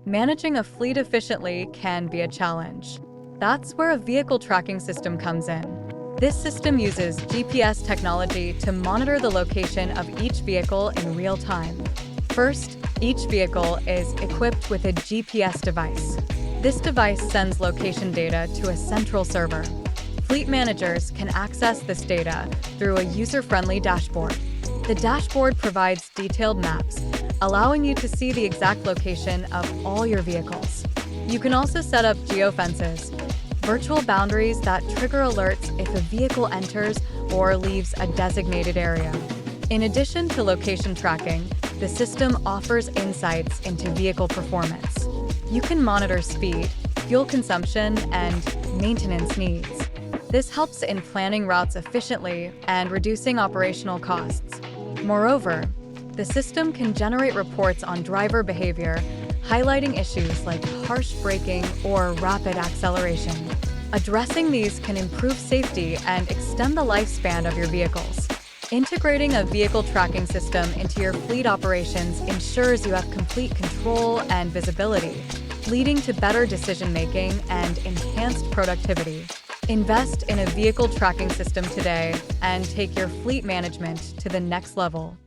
Managing a fleet efficiently can be a challenge. That's where a vehicle tracking system comes in. This system uses GPS technology to monitor the location of each vehicle in real time. First, each vehicle is equipped with a GPS device. This device sends location data to a central server. Fleet managers can access this data through a user-friendly dashboard. The dashboard provides detailed maps, allowing you to see the exact location of all your vehicles. You can also set up geofences, virtual boundaries that trigger alerts if a vehicle enters or leaves a designated area. In addition to location tracking, the system offers insights into vehicle performance. You can monitor speed, fuel consumption, and maintenance needs. This helps in planning routes efficiently and reducing operational costs. Moreover, the system can generate reports on driver behavior, highlighting issues like harsh braking or rapid acceleration. Addressing these can improve safety and extend the lifespan of your vehicles. Integrating a vehicle tracking system into your fleet operations ensures you have complete control and visibility, leading to better decision-making and enhanced productivity. Invest in a vehicle tracking system today and take your fleet management to the next level.